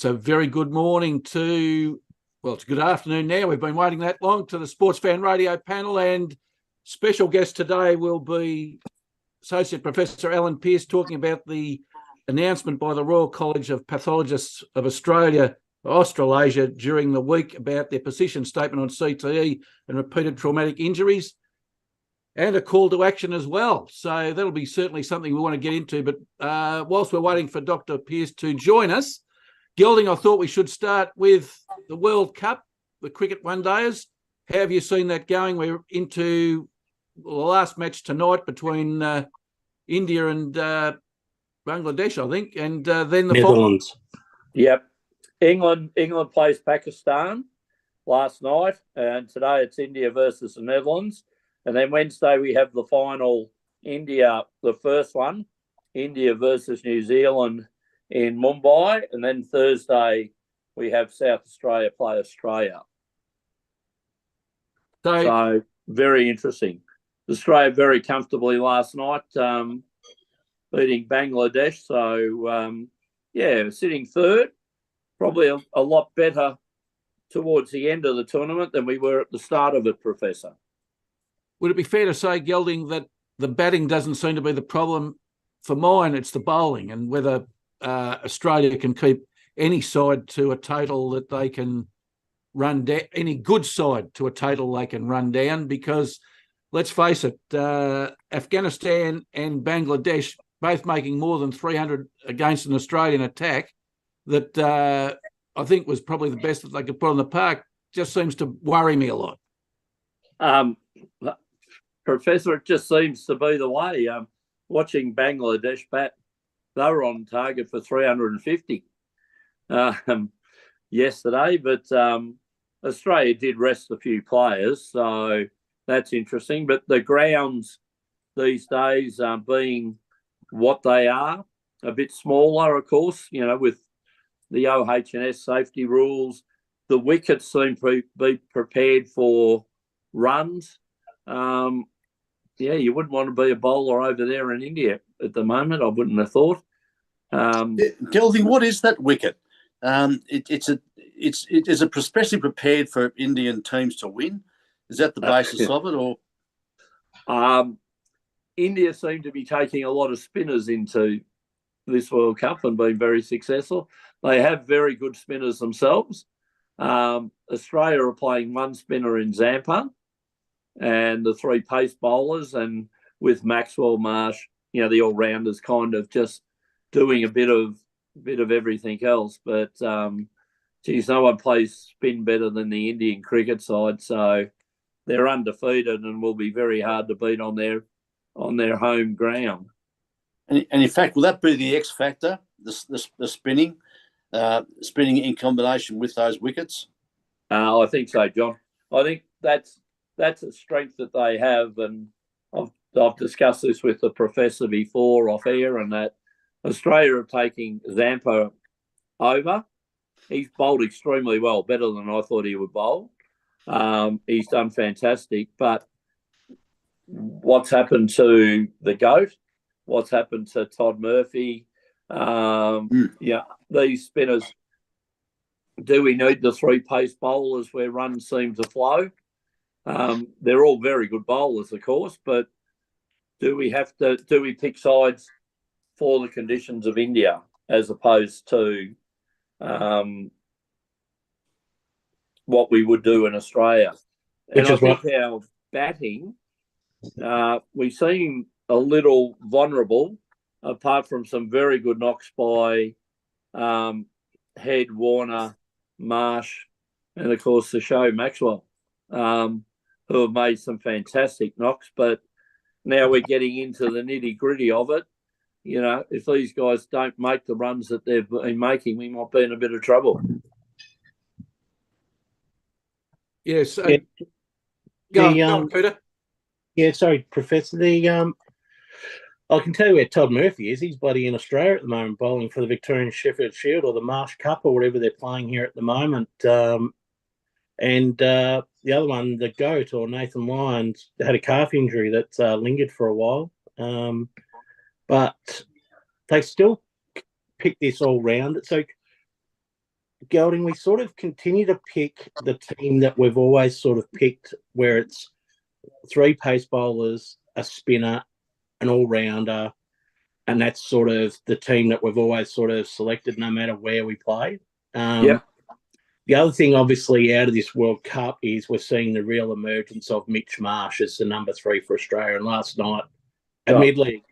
So very good morning to, well, it's good afternoon now. We've been waiting that long to the Sportsfan radio panel, and special guest today will be Associate Professor Allan Pearce talking about the announcement by the Royal College of Pathologists of Australia, Australasia, during the week about their position statement on CTE and repeated traumatic injuries, and a call to action as well. So that'll be certainly something we want to get into. But whilst we're waiting for Dr. Pearce to join us, Gelding, I thought we should start with the World Cup, the cricket one-dayers. How have you seen that going? We're into the last match tonight between India and Bangladesh, I think, and then the Netherlands. Yep. England plays Pakistan last night, and today it's India versus the Netherlands. And then Wednesday we have the final, India, the first one, India versus New Zealand in Mumbai. And then Thursday we have South Australia play Australia. So very interesting. Australia very comfortably last night, beating Bangladesh. So, sitting third, probably a lot better towards the end of the tournament than we were at the start of it, Professor. Would it be fair to say, Gelding, that the batting doesn't seem to be the problem for mine? It's the bowling, and whether Australia can keep any side to a total that they can run down, any good side to a total they can run down, because let's face it, Afghanistan and Bangladesh both making more than 300 against an Australian attack that I think was probably the best that they could put on the park, just seems to worry me a lot. Professor, it just seems to be the way. Watching Bangladesh bat, they were on target for 350 yesterday, but Australia did rest a few players, so that's interesting. But the grounds these days being what they are, a bit smaller, of course, with the OH&S safety rules. The wickets seem to be prepared for runs. You wouldn't want to be a bowler over there in India at the moment, I wouldn't have thought. Gelding, what is that wicket? It's especially prepared for Indian teams to win. Is that the basis of it, or? India seem to be taking a lot of spinners into this World Cup and being very successful. They have very good spinners themselves. Australia are playing one spinner in Zampa and the three pace bowlers, and with Maxwell, Marsh, the all-rounders kind of just doing a bit of everything else. But, no one plays spin better than the Indian cricket side, so they're undefeated and will be very hard to beat on their home ground. And in fact, will that be the X factor, the spinning in combination with those wickets? I think so, John. I think that's a strength that they have, and I've discussed this with the professor before off air, and that Australia are taking Zampa over. He's bowled extremely well, better than I thought he would bowl. He's done fantastic, but what's happened to the GOAT? What's happened to Todd Murphy? These spinners, do we need the three pace bowlers where runs seem to flow? They're all very good bowlers, of course, but do we pick sides for the conditions of India as opposed to what we would do in Australia? And I think our batting, we seem a little vulnerable, apart from some very good knocks by Head, Warner, Marsh, and of course the show Maxwell, who have made some fantastic knocks. But now we're getting into the nitty-gritty of it. If these guys don't make the runs that they've been making, we might be in a bit of trouble. Yes. Go on, Coutta. Yeah, sorry, Professor. I can tell you where Todd Murphy is. He's bloody in Australia at the moment, bowling for the Victorian Sheffield Shield or the Marsh Cup or whatever they're playing here at the moment. And the other one, the GOAT or Nathan Lyons, had a calf injury that lingered for a while. But they still pick this all round. So Gelding, we sort of continue to pick the team that we've always sort of picked, where it's 3 pace bowlers, a spinner, an all-rounder, and that's sort of the team that we've always sort of selected no matter where we play. Yep. The other thing, obviously, out of this World Cup is we're seeing the real emergence of Mitch Marsh as the number 3 for Australia. And last night, admittedly,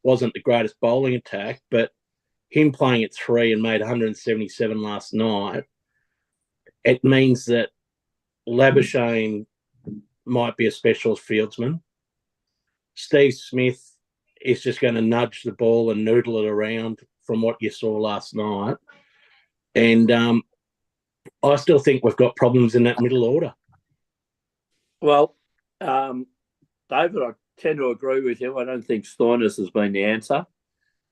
wasn't the greatest bowling attack, but him playing at 3 and made 177 last night, it means that Labuschagne might be a specialist fieldsman. Steve Smith is just going to nudge the ball and noodle it around from what you saw last night. And I still think we've got problems in that middle order. Well, David, I tend to agree with you. I don't think Stoinis has been the answer.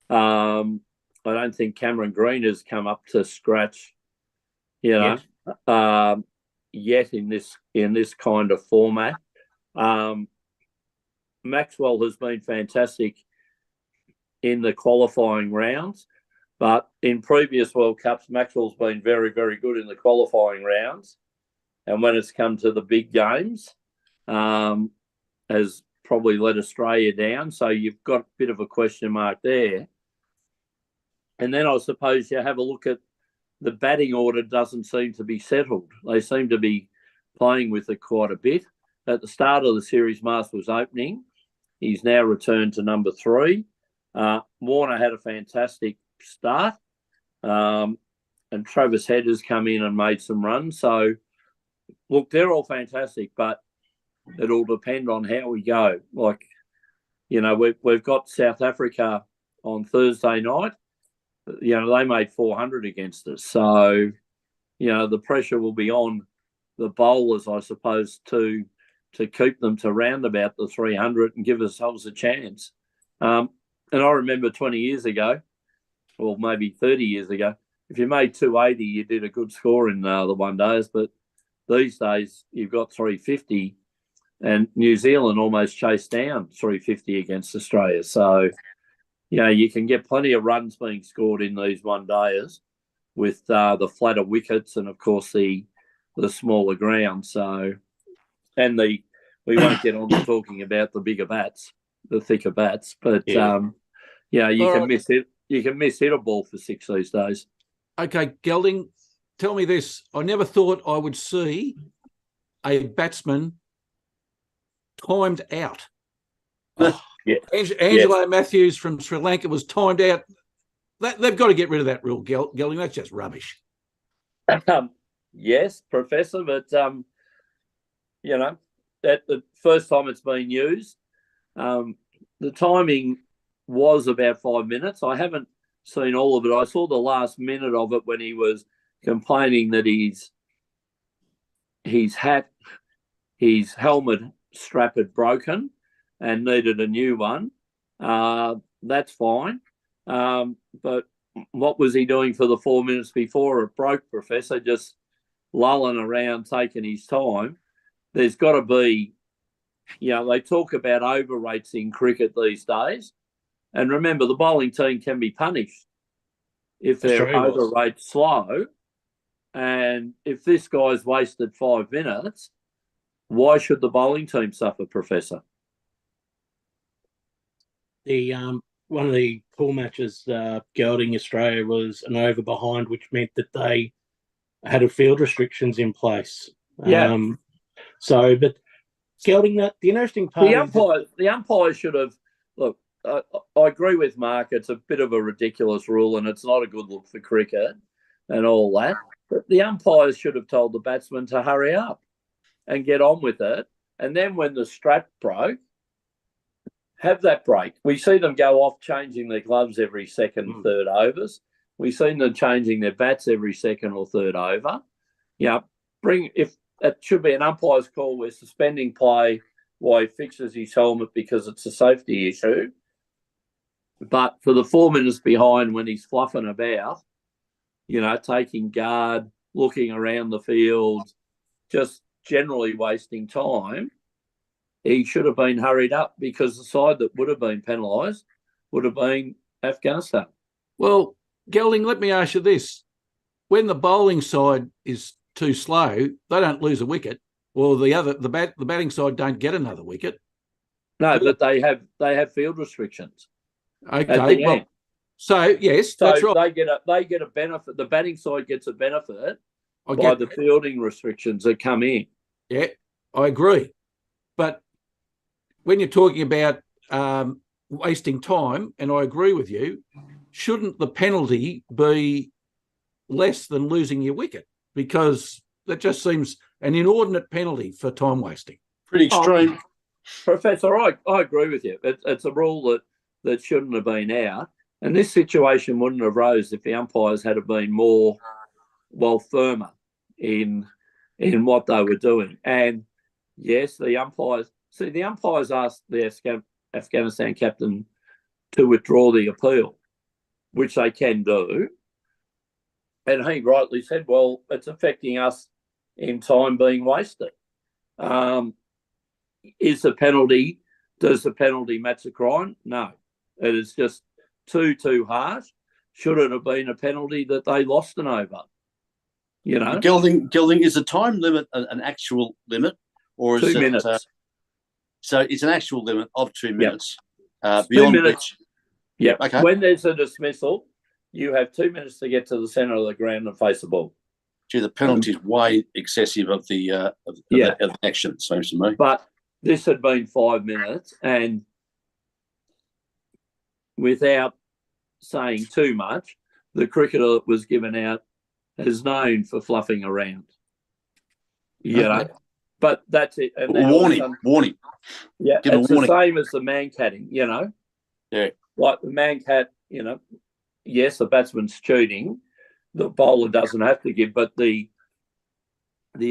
I don't think Cameron Green has come up to scratch, yet in this kind of format. Maxwell has been fantastic in the qualifying rounds, but in previous World Cups, Maxwell's been very, very good in the qualifying rounds. And when it's come to the big games, has probably let Australia down. So you've got a bit of a question mark there. And then I suppose you have a look at the batting order doesn't seem to be settled. They seem to be playing with it quite a bit. At the start of the series, Mars was opening. He's now returned to number 3. Warner had a fantastic start. And Travis Head has come in and made some runs. So, look, they're all fantastic, but it'll depend on how we go. Like, we've got South Africa on Thursday night. They made 400 against us. So, the pressure will be on the bowlers, I suppose, to keep them to round about the 300 and give ourselves a chance. And I remember 20 years ago, or maybe 30 years ago, if you made 280, you did a good score in the one days. But these days, you've got 350, and New Zealand almost chased down 350 against Australia. So, you can get plenty of runs being scored in these one days with the flatter wickets and, of course, the smaller ground. So, and we won't get on to talking about the bigger bats, the thicker bats, but you can miss it. You can miss hit a ball for 6 these days. Okay, Gelding, tell me this. I never thought I would see a batsman timed out. Angelo Matthews from Sri Lanka was timed out. They've got to get rid of that rule, Gelding. That's just rubbish. Yes, Professor, but that the first time it's been used, the timing was about 5 minutes. I haven't seen all of it. I saw the last minute of it when he was complaining that his helmet strap had broken and needed a new one. That's fine. But what was he doing for the 4 minutes before it broke, Professor? Just lulling around, taking his time. There's got to be, they talk about over rates in cricket these days. And remember, the bowling team can be punished if they're over rate slow. And if this guy's wasted 5 minutes, why should the bowling team suffer, Professor? One of the pool matches, Gelding Australia was an over behind, which meant that they had a field restrictions in place. Yeah. But Gelding, the interesting part the umpires should have look. I agree with Mark. It's a bit of a ridiculous rule, and it's not a good look for cricket and all that. But the umpires should have told the batsman to hurry up and get on with it. And then when the strap broke, have that break. We see them go off changing their gloves every second, third overs. We've seen them changing their bats every second or third over. If it should be an umpire's call, we're suspending play while he fixes his helmet because it's a safety issue. But for the 4 minutes behind when he's fluffing about, taking guard, looking around the field, just generally wasting time, he should have been hurried up because the side that would have been penalised would have been Afghanistan. Well, Gelding, let me ask you this. when the bowling side is too slow, they don't lose a wicket, or the batting side don't get another wicket. No, but they have field restrictions. Okay, well, so yes, so that's right. They get a benefit. The batting side gets a benefit by the fielding restrictions that come in. Yeah, I agree. But when you're talking about wasting time, and I agree with you, shouldn't the penalty be less than losing your wicket? Because that just seems an inordinate penalty for time wasting. Pretty extreme. Professor, I agree with you. It's a rule that shouldn't have been out. And this situation wouldn't have rose if the umpires had been more, firmer in what they were doing. And yes, the umpires asked the Afghanistan captain to withdraw the appeal, which they can do. And he rightly said, well, it's affecting us in time being wasted. Does the penalty match the crime? No. It is just too harsh. Should it have been a penalty that they lost an over? You know? Gelding, is the time limit an actual limit? Or is 2 minutes. So it's an actual limit of 2 minutes. Yep. Beyond 2 minutes. Yeah. Okay. When there's a dismissal, you have 2 minutes to get to the centre of the ground and face the ball. Gee, the penalty is way excessive of the action, seems to me. But this had been 5 minutes, and without saying too much, the cricketer that was given out is known for fluffing around. You know, but that's it. And warning. Yeah, it's the same as the man-catting, you know. Yeah. Like the man-cat, you know, yes, the batsman's cheating. The bowler doesn't have to give, but the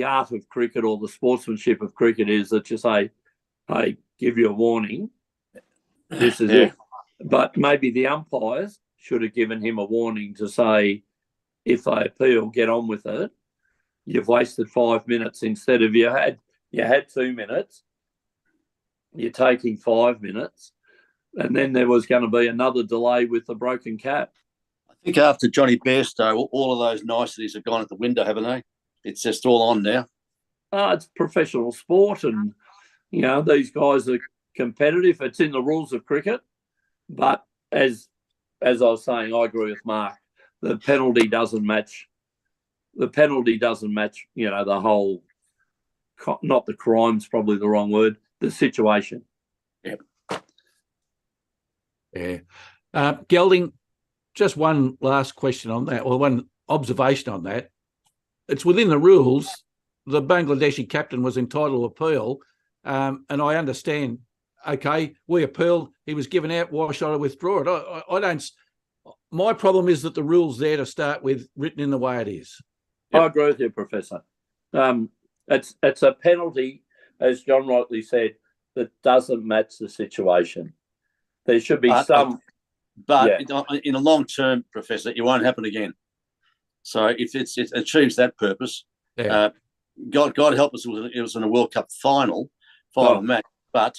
art of cricket or the sportsmanship of cricket is that you say, hey, give you a warning. This is it. But maybe the umpires should have given him a warning to say, if they appeal, get on with it. You've wasted 5 minutes instead of you had 2 minutes. You're taking 5 minutes. And then there was going to be another delay with the broken cap. I think after Johnny Bairstow, all of those niceties have gone out the window, haven't they? It's just all on now. It's professional sport, and, you know, these guys are competitive. It's in the rules of cricket. But as I was saying, I agree with Mark. The penalty doesn't match. You know, the whole, not the crime's probably the wrong word, the situation. Yeah. Gelding, just one last question on that, or one observation on that. It's within the rules. The Bangladeshi captain was entitled to appeal, and I understand, okay, we appealed, he was given out, why should I withdraw it? I don't. My problem is that the rule's there to start with, written in the way it is. I agree with you, Professor. It's a penalty, as John rightly said, that doesn't match the situation. There should be some... But in the long term, Professor, it won't happen again. So if it achieves that purpose, God help us, it was in a World Cup final match, but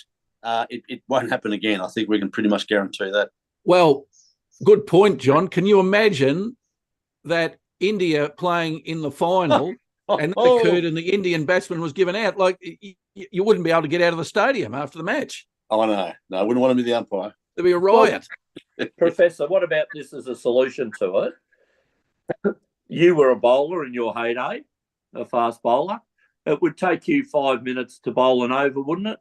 it won't happen again. I think we can pretty much guarantee that. Well, good point, John. Can you imagine that India playing in the final and that occurred and the Indian batsman was given out? Like, you wouldn't be able to get out of the stadium after the match. Oh, no, I wouldn't want to be the umpire. There'd be a riot. Professor, what about this as a solution to it? You were a bowler in your heyday, a fast bowler. It would take you 5 minutes to bowl an over, wouldn't it?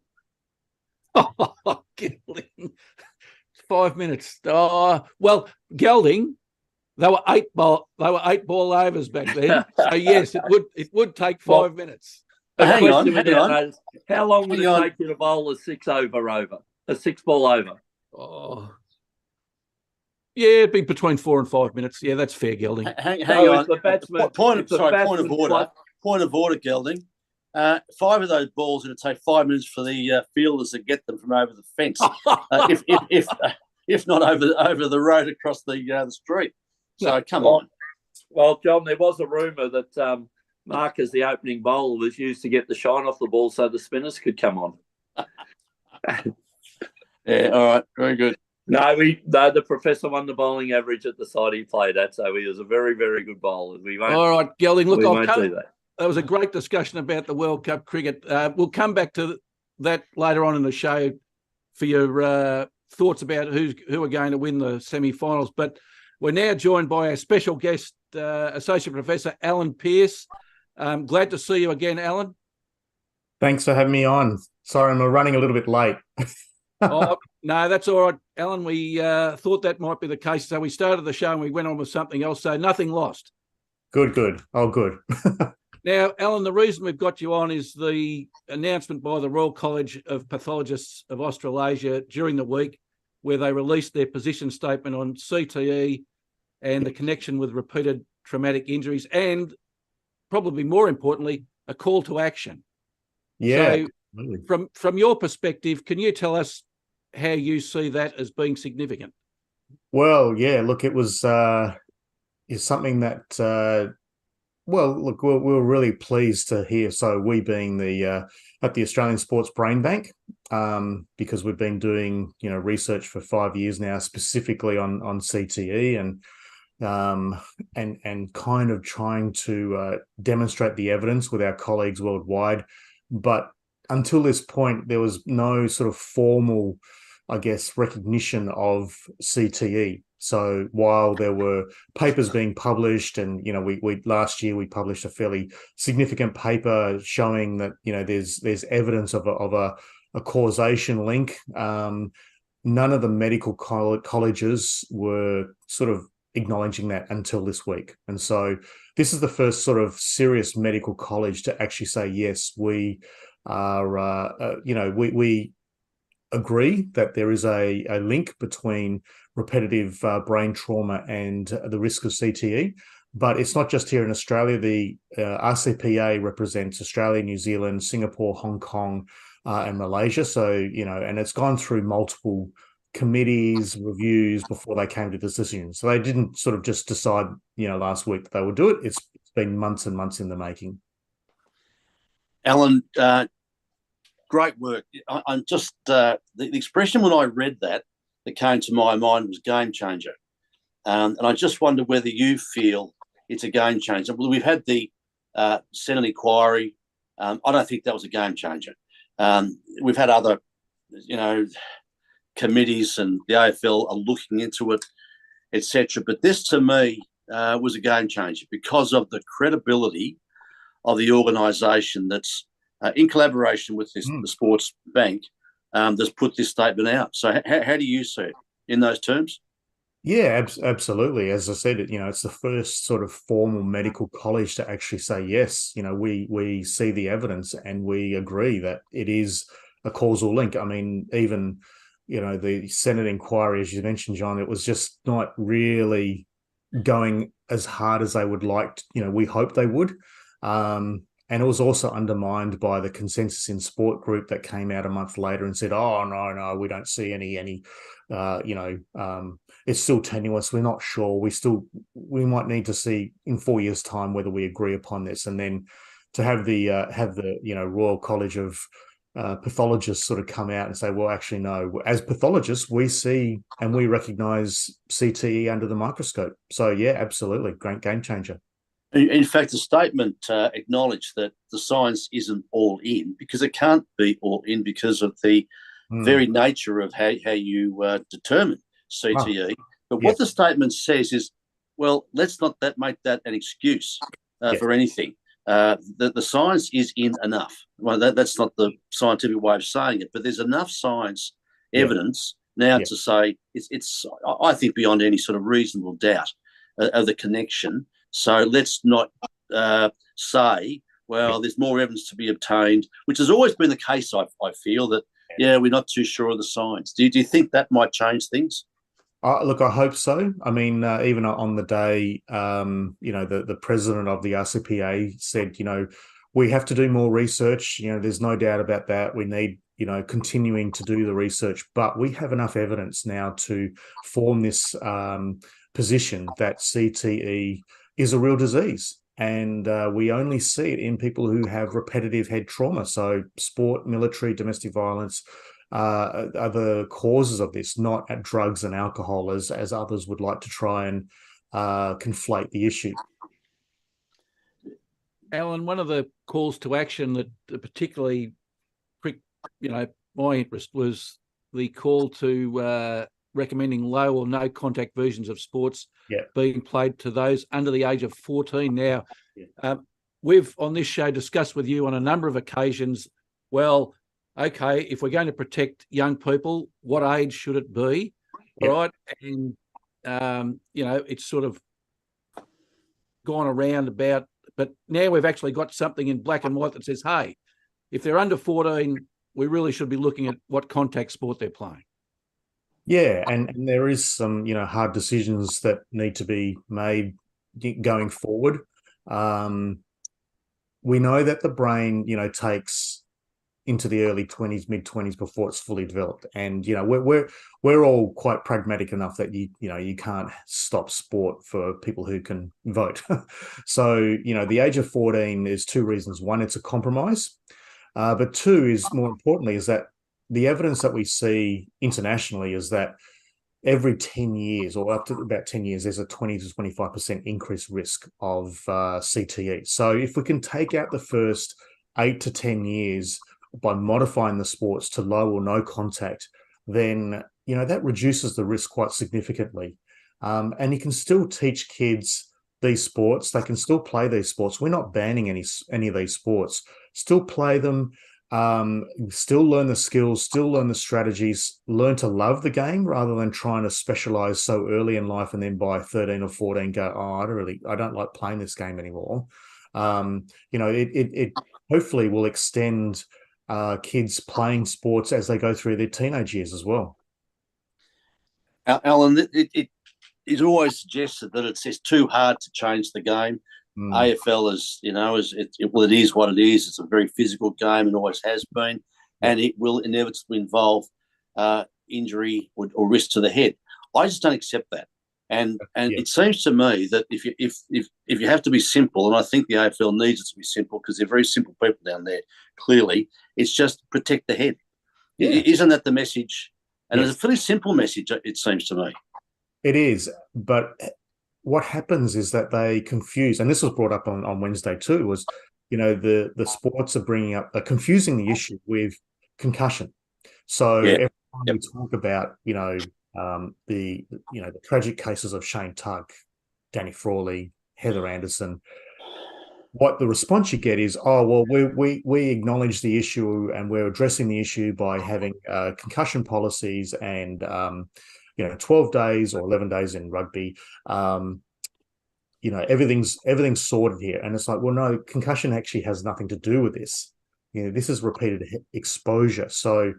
Oh, Gelding. 5 minutes. Oh, well, Gelding, they were eight ball overs back then. So yes, it would take 5 minutes. Hang on. How long would it take you to bowl a 6 ball over? Oh, yeah, it'd be between 4 and 5 minutes. Yeah, that's fair, Gelding. Hang on. Point of order, Gelding. 5 of those balls going to take 5 minutes for the fielders to get them from over the fence, if not over the road across the street. So come on. Well, John, there was a rumour that Mark, as the opening bowler, was used to get the shine off the ball so the spinners could come on. Yeah, all right, very good. No, the professor won the bowling average at the side he played at, so he was a very, very good bowler. All right, Gelding, look, we won't do that. That was a great discussion about the World Cup cricket. We'll come back to that later on in the show for your thoughts about who are going to win the semi-finals. But we're now joined by our special guest, Associate Professor Allan Pearce. Glad to see you again, Allan. Thanks for having me on. Sorry, I'm running a little bit late. Oh, no, that's all right, Allan. We thought that might be the case. So we started the show and we went on with something else. So nothing lost. Good. Oh, good. Now, Allan, the reason we've got you on is the announcement by the Royal College of Pathologists of Australasia during the week, where they released their position statement on CTE and the connection with repeated traumatic injuries, and probably more importantly, a call to action. Yeah. So from your perspective, can you tell us how you see that as being significant? Well, yeah, look, it was is something that well, look, we're really pleased to hear. So we being the at the Australian Sports Brain Bank, because we've been doing research for 5 years now, specifically on CTE and kind of trying to demonstrate the evidence with our colleagues worldwide. But until this point, there was no sort of formal, I guess, recognition of CTE. So while there were papers being published, and we last year we published a fairly significant paper showing that there's evidence of a causation link. None of the medical colleges were sort of acknowledging that until this week, and so this is the first sort of serious medical college to actually say yes, we are. We agree that there is a link between repetitive brain trauma and the risk of CTE. But it's not just here in Australia. The RCPA represents Australia, New Zealand, Singapore, Hong Kong, and Malaysia. So, and it's gone through multiple committees, reviews before they came to this decision. So they didn't sort of just decide, last week that they would do it. It's been months and months in the making. Allan, great work. I'm just the expression when I read that came to my mind was game changer, and I just wonder whether you feel it's a game changer. Well, we've had the Senate inquiry. I don't think that was a game changer. We've had other, committees, and the AFL are looking into it, etc. But this, to me, was a game changer because of the credibility of the organisation that's in collaboration with the Sports Bank that's put this statement out. So how do you see it in those terms? Yeah, absolutely. As I said, it's the first sort of formal medical college to actually say, yes, we see the evidence and we agree that it is a causal link. I mean, even, the Senate inquiry, as you mentioned, John, it was just not really going as hard as they would like, we hoped they would. And it was also undermined by the Consensus in Sport group that came out a month later and said, "Oh no, we don't see any. It's still tenuous. We're not sure. We might need to see in 4 years' time whether we agree upon this." And then to have the Royal College of Pathologists sort of come out and say, "Well, actually, no. As pathologists, we see and we recognise CTE under the microscope." So yeah, absolutely, great game changer. In fact, the statement acknowledged that the science isn't all in, because it can't be all in because of the very nature of how you determine CTE. But what the statement says is, well, let's not make that an excuse for anything. The science is in enough. Well, that's not the scientific way of saying it, but there's enough science evidence now to say it's, I think, beyond any sort of reasonable doubt of the connection. So let's not say, well, there's more evidence to be obtained, which has always been the case, I feel, that, we're not too sure of the science. Do you think that might change things? Look, I hope so. I mean, even on the day, the president of the RCPA said, we have to do more research. There's no doubt about that. We need, continuing to do the research, but we have enough evidence now to form this position that CTE is a real disease, and we only see it in people who have repetitive head trauma. So sport, military, domestic violence, are the causes of this, not at drugs and alcohol, as others would like to try and conflate the issue. Alan, one of the calls to action that particularly pricked, my interest was the call to recommending low or no contact versions of sports being played to those under the age of 14. Now, we've on this show discussed with you on a number of occasions, well, okay, if we're going to protect young people, what age should it be? All right. And, it's sort of gone around about, but now we've actually got something in black and white that says, hey, if they're under 14, we really should be looking at what contact sport they're playing. Yeah, and there is some, hard decisions that need to be made going forward. We know that the brain, takes into the early 20s, mid-20s before it's fully developed, and we're all quite pragmatic enough that you can't stop sport for people who can vote. So the age of 14 is two reasons. One, it's a compromise, but two is, more importantly, is that the evidence that we see internationally is that every 10 years or up to about 10 years, there's a 20 to 25% increased risk of CTE. So if we can take out the first 8 to 10 years by modifying the sports to low or no contact, then, that reduces the risk quite significantly. And you can still teach kids these sports. They can still play these sports. We're not banning any of these sports. Still play them. Still learn the skills, still learn the strategies, learn to love the game rather than trying to specialize so early in life and then by 13 or 14 go, oh, I don't like playing this game anymore. It hopefully will extend kids playing sports as they go through their teenage years as well. Alan, it always suggested that it's too hard to change the game. AFL is, it is what it is. It's a very physical game and always has been, and it will inevitably involve injury or risk to the head. I just don't accept that, and it seems to me that if you have to be simple, and I think the AFL needs it to be simple because they're very simple people down there. Clearly, it's just protect the head. Isn't that the message? And it's a pretty simple message, it seems to me. It is, but what happens is that they confuse, and this was brought up on Wednesday too, was, the sports are confusing the issue with concussion. So every time we talk about, the tragic cases of Shane Tugg, Danny Frawley, Heather Anderson, what the response you get is, oh, well, we acknowledge the issue and we're addressing the issue by having concussion policies and 12 days or 11 days in rugby. Everything's sorted here. And it's like, well, no, concussion actually has nothing to do with this. This is repeated exposure. So,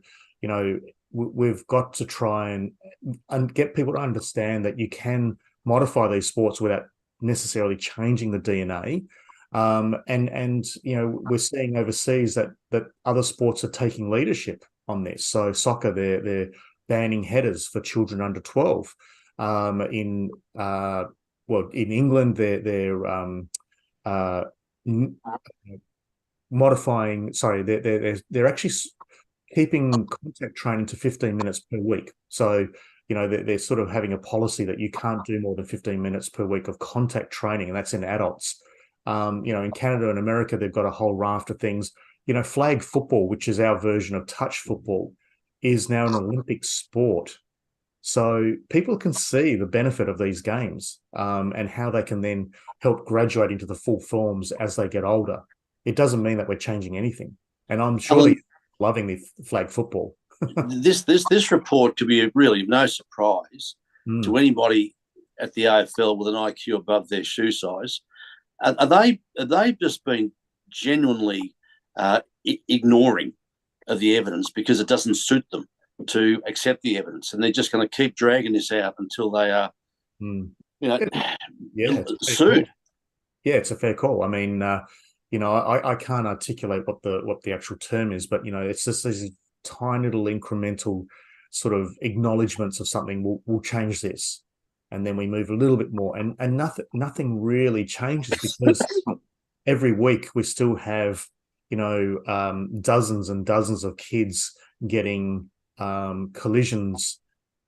we've got to try and get people to understand that you can modify these sports without necessarily changing the DNA. We're seeing overseas that other sports are taking leadership on this. So soccer, they're banning headers for children under 12. In England, they're modifying. Sorry, they're actually keeping contact training to 15 minutes per week. So they're sort of having a policy that you can't do more than 15 minutes per week of contact training, and that's in adults. In Canada and America, they've got a whole raft of things. Flag football, which is our version of touch football, is now an Olympic sport. So people can see the benefit of these games and how they can then help graduate into the full forms as they get older. It doesn't mean that we're changing anything. And I'm sure they're loving the flag football. This report could be really no surprise to anybody at the AFL with an IQ above their shoe size. Are they just been genuinely ignoring of the evidence because it doesn't suit them to accept the evidence, and they're just going to keep dragging this out until they are, sued? Yeah, it's a fair call. I mean, I can't articulate what the actual term is, but it's just these tiny little incremental sort of acknowledgements of something will change this. And then we move a little bit more, and nothing really changes because every week we still have, dozens and dozens of kids getting collisions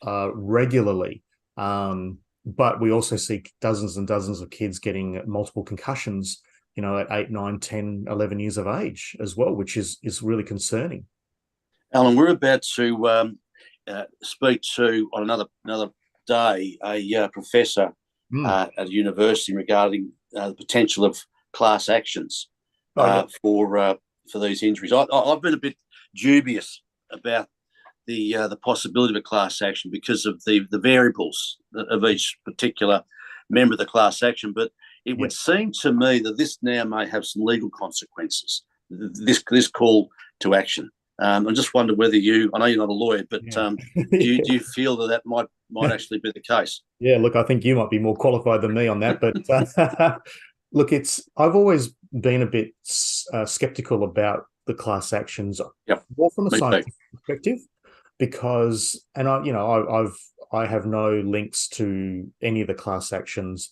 regularly. But we also see dozens and dozens of kids getting multiple concussions, at 8, 9, 10, 11 years of age as well, which is really concerning. Alan, we're about to speak to, on another day, a professor at a university regarding the potential of class actions for these injuries. I've been a bit dubious about the possibility of a class action because of the variables of each particular member of the class action. But it would seem to me that this now may have some legal consequences, this call to action. I just wonder whether I know you're not a lawyer, but do you feel that might actually be the case? Yeah, look, I think you might be more qualified than me on that. But look, I've always been a bit skeptical about the class actions, more from a scientific perspective. Because, and I have no links to any of the class actions.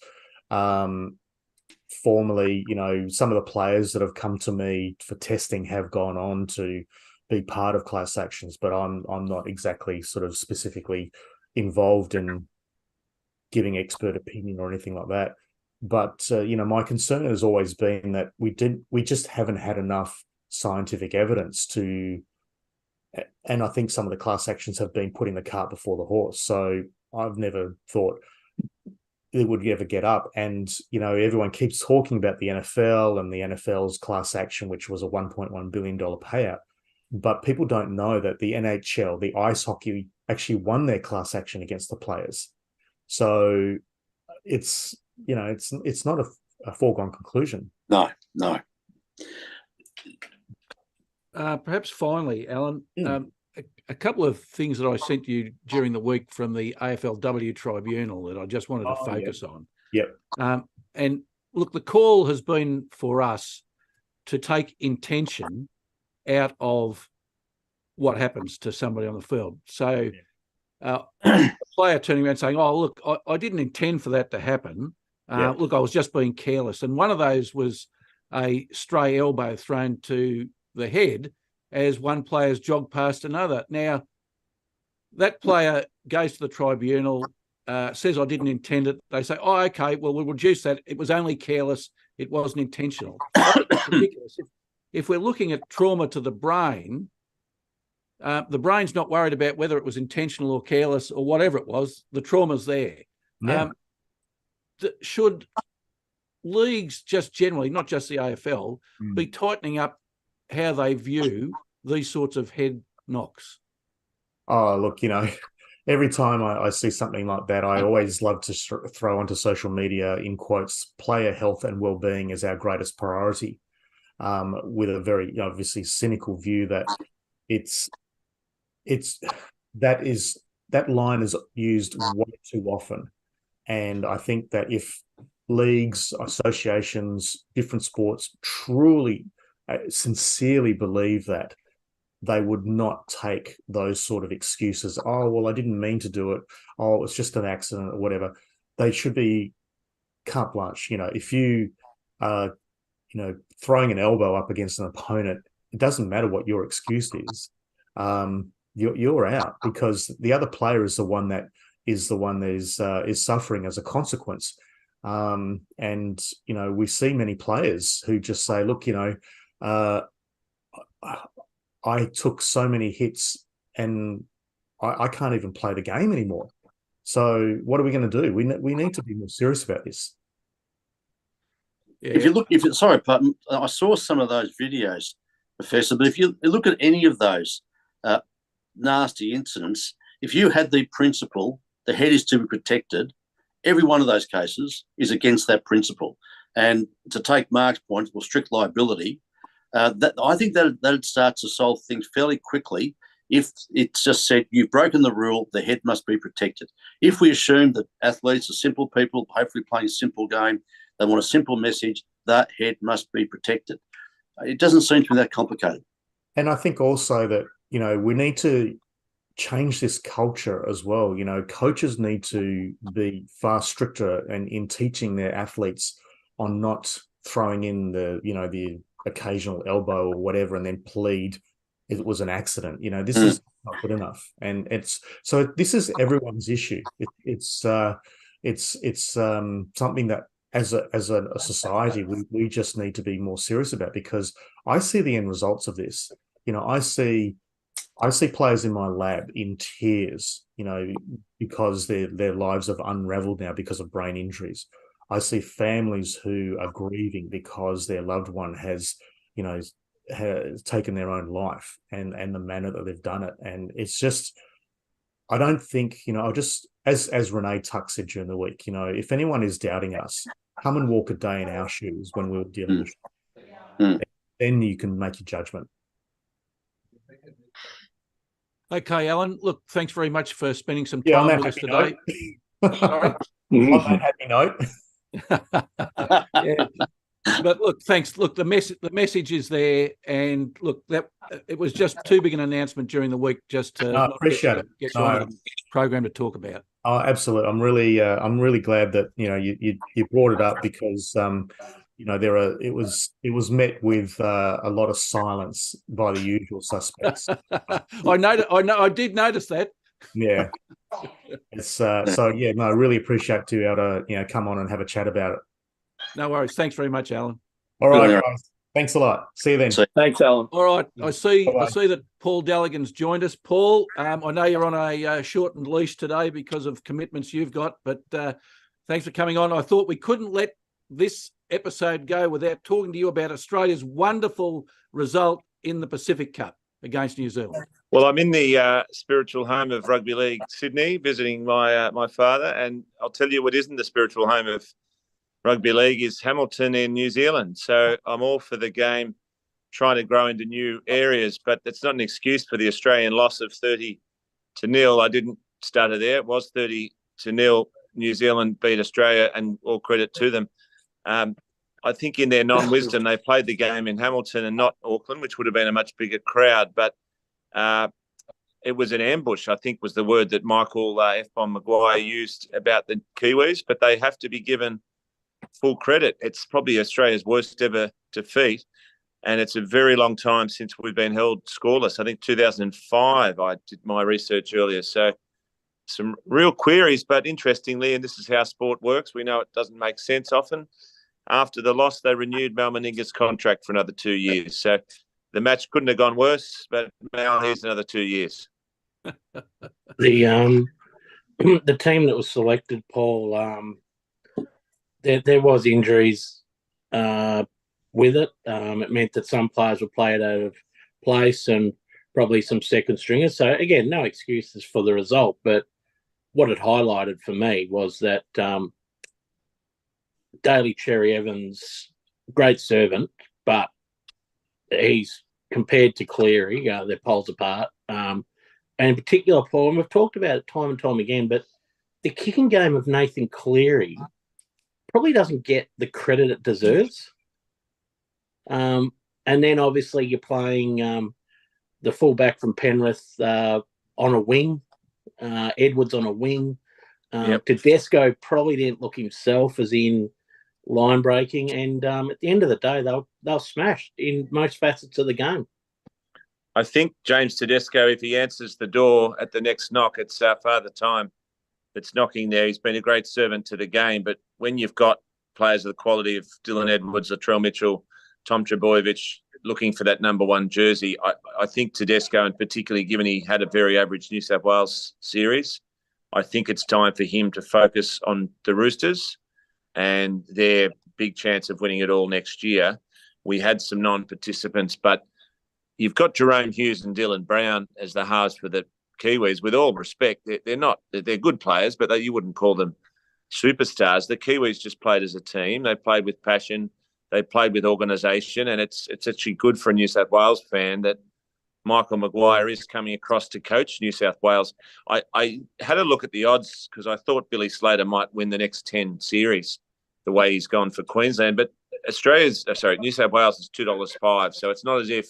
Formerly, some of the players that have come to me for testing have gone on to be part of class actions, but I'm not exactly sort of specifically involved in giving expert opinion or anything like that. But my concern has always been that we just haven't had enough scientific evidence to. And I think some of the class actions have been putting the cart before the horse. So I've never thought it would ever get up. And, everyone keeps talking about the NFL and the NFL's class action, which was a $1.1 billion payout. But people don't know that the NHL, the ice hockey, actually won their class action against the players. So it's not a foregone conclusion. No. Perhaps finally, Alan, a couple of things that I sent you during the week from the AFLW tribunal that I just wanted to focus on. Yep. And look, the call has been for us to take intention out of what happens to somebody on the field. So a player turning around saying, "Oh, look, I didn't intend for that to happen. Look, I was just being careless." And one of those was a stray elbow thrown to the head as one player's jogged past another. Now, that player goes to the tribunal, says, "I didn't intend it." They say, "Oh, okay, well, we'll reduce that. It was only careless. It wasn't intentional." That's ridiculous. If we're looking at trauma to the brain's not worried about whether it was intentional or careless or whatever it was. The trauma's there. Yeah. Should leagues just generally, not just the AFL, be tightening up how they view these sorts of head knocks? Oh, look, every time I see something like that, I always love to throw onto social media, in quotes, player health and well-being is our greatest priority, with a very obviously cynical view that that line is used way too often. And I think that if leagues, associations, different sports truly sincerely believe that, they would not take those sort of excuses. "Oh, well, I didn't mean to do it. Oh, it was just an accident," or whatever. They should be carte blanche. If you are, throwing an elbow up against an opponent, it doesn't matter what your excuse is. You're out, because the other player is the one that is suffering as a consequence. And we see many players who just say, "Look, I took so many hits and I can't even play the game anymore. So what are we going to do? We need to be more serious about this." Yeah. Pardon, I saw some of those videos, Professor, but if you look at any of those nasty incidents, if you had the principle, the head is to be protected, every one of those cases is against that principle. And to take Mark's point, well, strict liability, I think that'd start to solve things fairly quickly if it's just said, "You've broken the rule, the head must be protected." If we assume that athletes are simple people, hopefully playing a simple game, they want a simple message, that head must be protected. It doesn't seem to be that complicated. And I think also that, we need to change this culture as well. Coaches need to be far stricter in teaching their athletes on not throwing in the occasional elbow or whatever and then plead it was an accident. This is not good enough. And this is everyone's issue. It's something that as a society we just need to be more serious about, because I see the end results of this. I see players in my lab in tears, because their lives have unraveled now because of brain injuries. I see families who are grieving because their loved one has taken their own life, and the manner that they've done it. And it's just, I don't think, as Renee Tuck said during the week, if anyone is doubting us, come and walk a day in our shoes when we were dealing with it. Then you can make your judgment. Okay, Alan, look, thanks very much for spending some time with us today. Sorry. On that happy note. Yeah. But look, thanks. Look, the message is there, and look, that it was just too big an announcement during the week just to appreciate it. Get you on the program to talk about. Oh, absolutely. I'm really glad that you brought it up, because it was met with a lot of silence by the usual suspects. I did notice that. Yeah. It's really appreciate to be able to come on and have a chat about it. No worries. Thanks very much, Alan. All right, guys. Thanks a lot. See you then. Thanks, Alan. All right. I see Bye-bye. that Paul Dalligan's joined us. Paul, I know you're on a shortened leash today because of commitments you've got, but thanks for coming on. I thought we couldn't let this episode go without talking to you about Australia's wonderful result in the Pacific Cup against New Zealand. Well, I'm in the spiritual home of rugby league, Sydney, visiting my father, and I'll tell you what isn't the spiritual home of rugby league is Hamilton in New Zealand. So I'm all for the game trying to grow into new areas, but that's not an excuse for the Australian loss of 30-0. I didn't start it there. It was 30-0. New Zealand beat Australia, and all credit to them. I think in their non-wisdom, they played the game in Hamilton and not Auckland, which would have been a much bigger crowd. But it was an ambush, I think, was the word that Michael F-Bomb Maguire used about the Kiwis. But they have to be given full credit. It's probably Australia's worst ever defeat, and it's a very long time since we've been held scoreless. I think 2005, I did my research earlier. So some real queries, but interestingly, and this is how sport works, we know it doesn't make sense often. After the loss, they renewed Mal Meninga's contract for another 2 years. So the match couldn't have gone worse, but Mal, here's another 2 years. The team that was selected, Paul, there was injuries with it. It meant that some players were played out of place and probably some second stringers. So, again, no excuses for the result. But what it highlighted for me was that Daly Cherry Evans, great servant, but he's compared to Cleary, they're poles apart. And in particular, Paul, and we've talked about it time and time again, but the kicking game of Nathan Cleary probably doesn't get the credit it deserves. And then obviously you're playing the fullback from Penrith on a wing, Edwards on a wing. Tedesco probably didn't look himself as in line breaking, and at the end of the day, they'll smashed in most facets of the game. I think James Tedesco, if he answers the door at the next knock, it's Father Time that's knocking there. He's been a great servant to the game, but when you've got players of the quality of Dylan Edwards, Latrell Mitchell, Tom Trebojevic looking for that number one jersey, I think Tedesco, and particularly given he had a very average New South Wales series, I think it's time for him to focus on the Roosters and their big chance of winning it all next year. We had some non-participants, but you've got Jerome Hughes and Dylan Brown as the halves for the Kiwis. With all respect, they're good players, but you wouldn't call them superstars. The Kiwis just played as a team. They played with passion. They played with organisation, and it's actually good for a New South Wales fan that Michael Maguire is coming across to coach New South Wales. I had a look at the odds because I thought Billy Slater might win the next 10 series the way he's gone for Queensland, but New South Wales is $2.05, so it's not as if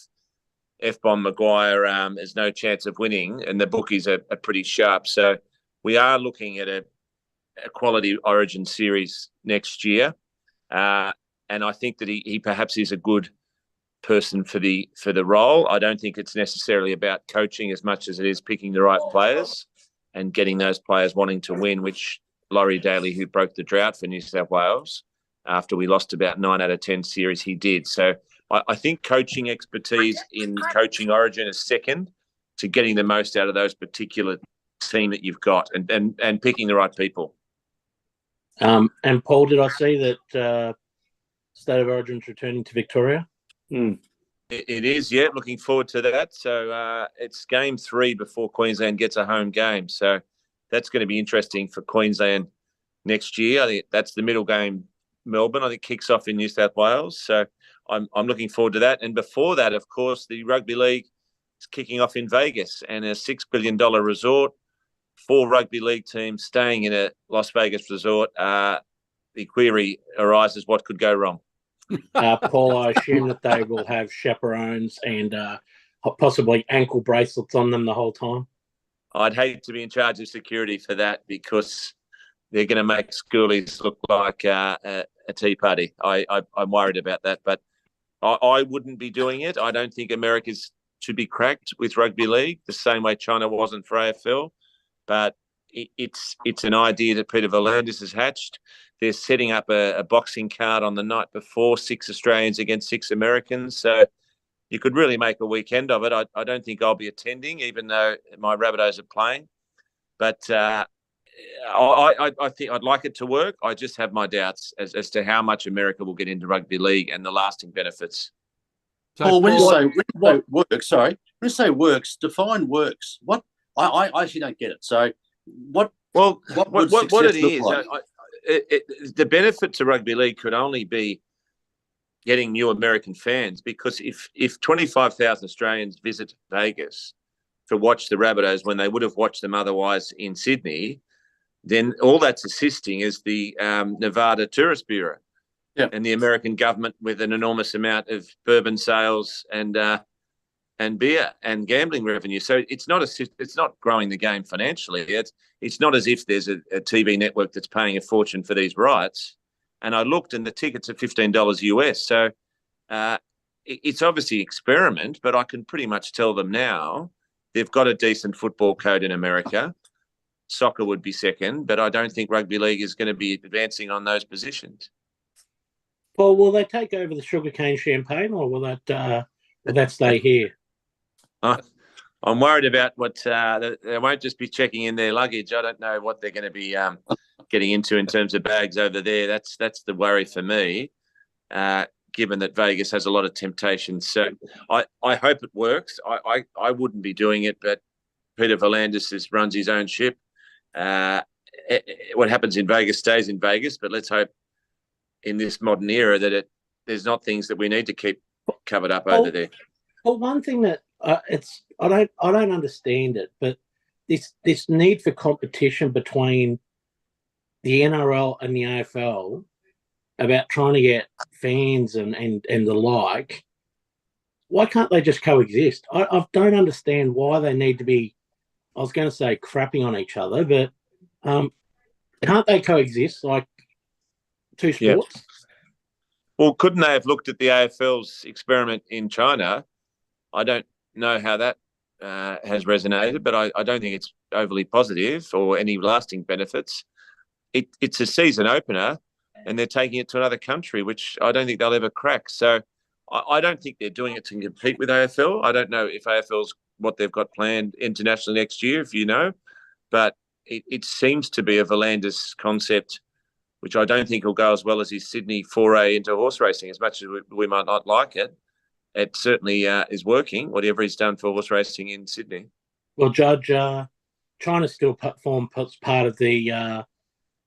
F-Bomb Maguire has no chance of winning, and the bookies are pretty sharp. So we are looking at a quality Origin series next year, and I think that he perhaps is a good person for the role. I don't think it's necessarily about coaching as much as it is picking the right players and getting those players wanting to win, which Laurie Daly, who broke the drought for New South Wales after we lost about 9 out of 10 series, he did. So I think coaching expertise in coaching Origin is second to getting the most out of those particular team that you've got and picking the right people. And Paul, did I see that State of Origin's returning to Victoria? It is, yeah. Looking forward to that. So it's game 3 before Queensland gets a home game. So that's going to be interesting for Queensland next year. I think that's the middle game. Melbourne, I think, kicks off in New South Wales. So I'm looking forward to that. And before that, of course, the Rugby League is kicking off in Vegas, and a $6 billion resort, 4 rugby league teams staying in a Las Vegas resort. The query arises, what could go wrong? Paul, I assume that they will have chaperones and possibly ankle bracelets on them the whole time. I'd hate to be in charge of security for that, because they're going to make schoolies look like a tea party. I'm worried about that, but I wouldn't be doing it. I don't think America's to be cracked with rugby league the same way China wasn't for AFL, but it's an idea that Peter V'landys has hatched. They're setting up a boxing card on the night before, 6 Australians against 6 Americans. So you could really make a weekend of it. I don't think I'll be attending, even though my Rabbitohs are playing. But I think I'd like it to work. I just have my doubts as to how much America will get into rugby league and the lasting benefits. So Paul, when you say works, when you say works, define works. What I actually don't get it. So what it is, like? The benefit to rugby league could only be getting new American fans, because if 25,000 Australians visit Vegas to watch the Rabbitohs when they would have watched them otherwise in Sydney, then all that's assisting is the Nevada Tourist Bureau and the American government, with an enormous amount of bourbon sales and beer and gambling revenue. So it's not growing the game financially. It's not as if there's a TV network that's paying a fortune for these rights. And I looked, and the tickets are $15 US. So it's obviously experiment, but I can pretty much tell them now they've got a decent football code in America. Soccer would be second, but I don't think rugby league is going to be advancing on those positions. Paul, will they take over the sugarcane champagne, or will that stay here? I'm worried about what they won't just be checking in their luggage. I don't know what they're going to be getting into in terms of bags over there. That's the worry for me, given that Vegas has a lot of temptations. So I hope it works. I wouldn't be doing it, but Peter V'landys runs his own ship. What happens in Vegas stays in Vegas, but let's hope in this modern era that there's not things that we need to keep covered up over there. Well, one thing that I don't understand it, but this need for competition between the NRL and the AFL about trying to get fans and the like, why can't they just coexist? I don't understand why they need to be, I was going to say crapping on each other, but can't they coexist like two sports? Yep. Well, couldn't they have looked at the AFL's experiment in China? I don't know how that has resonated, but I don't think it's overly positive or any lasting benefits. It's a season opener, and they're taking it to another country, which I don't think they'll ever crack. So I don't think they're doing it to compete with AFL. I don't know if AFL's what they've got planned internationally next year, if you know, but it seems to be a V'landys concept, which I don't think will go as well as his Sydney foray into horse racing, as much as we might not like it. It certainly is working, whatever he's done for horse racing in Sydney. Well, Judge, China still forms part of the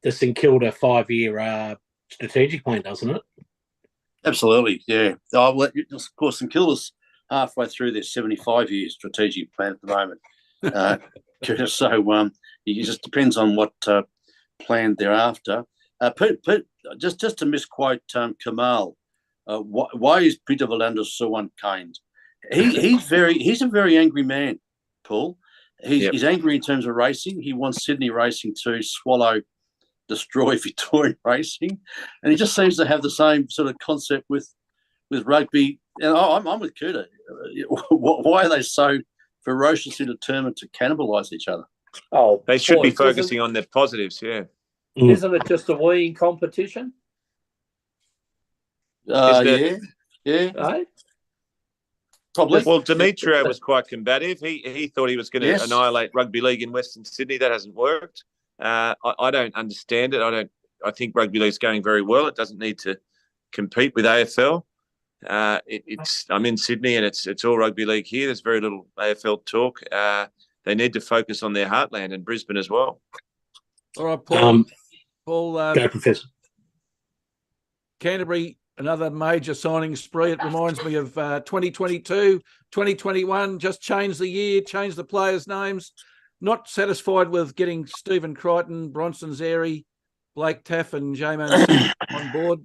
St Kilda 5-year strategic plan, doesn't it? Absolutely, yeah. Of course, St Kilda's halfway through their 75-year strategic plan at the moment. So it just depends on what plan they're after. Just to misquote Kamal, why is Peter V'landys so unkind? He's a very angry man, Paul. He's angry in terms of racing. He wants Sydney racing to destroy Victorian racing, and he just seems to have the same sort of concept with rugby I'm with Coutta. Why are they so ferociously determined to cannibalise each other? Oh, They should be boys, focusing on their positives, yeah. Isn't it just a weeing competition? Yeah. Eh? Probably. Well, Demetrio was quite combative. He thought he was going to annihilate rugby league in Western Sydney. That hasn't worked. I don't understand it. I think rugby league's going very well. It doesn't need to compete with AFL. I'm in Sydney and it's all rugby league here. There's very little AFL talk. They need to focus on their heartland and Brisbane as well. All right, Paul. Go, Professor. Canterbury, another major signing spree. It reminds me of 2022, 2021. Just changed the year, changed the players' names. Not satisfied with getting Stephen Crichton, Bronson Xerri, Blake Taff and J-Man on board.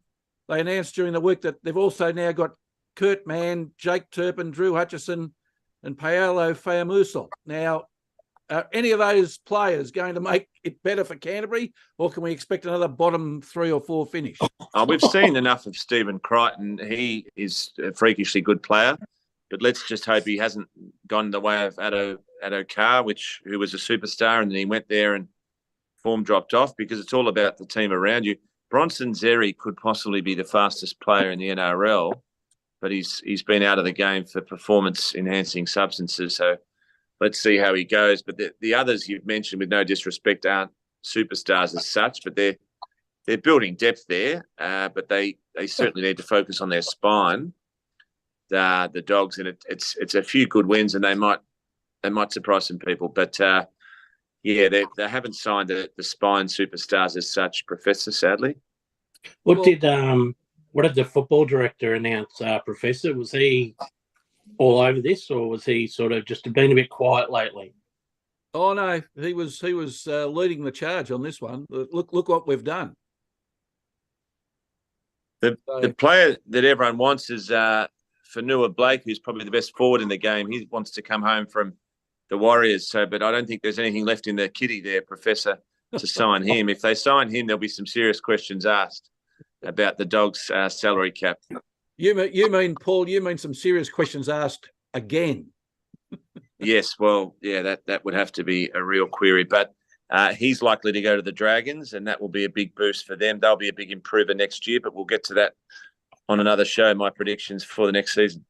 They announced during the week that they've also now got Kurt Mann, Jake Turpin, Drew Hutchison and Paolo Faumuso. Now, are any of those players going to make it better for Canterbury, or can we expect another bottom 3 or 4 finish? We've seen enough of Stephen Crichton. He is a freakishly good player, but let's just hope he hasn't gone the way of Addo Carr, who was a superstar, and then he went there and form dropped off, because it's all about the team around you. Bronson Xerri could possibly be the fastest player in the NRL, but he's been out of the game for performance-enhancing substances, so let's see how he goes. But the others you've mentioned, with no disrespect, aren't superstars as such, but they're building depth there. But they certainly need to focus on their spine, the Dogs, and it's a few good wins, and they might surprise some people. But they haven't signed the spine superstars as such, Professor. Sadly, what did the football director announce, Professor? Was he all over this, or was he sort of just been a bit quiet lately? Oh no, he was leading the charge on this one. Look what we've done. The player that everyone wants is Fanua Blake, who's probably the best forward in the game. He wants to come home from the Warriors, but I don't think there's anything left in the kitty there, Professor, to sign him. If they sign him, there'll be some serious questions asked about the Dogs' salary cap. You mean, Paul, some serious questions asked again? Yes, well, yeah, that would have to be a real query. But he's likely to go to the Dragons, and that will be a big boost for them. They'll be a big improver next year, but we'll get to that on another show, my predictions for the next season.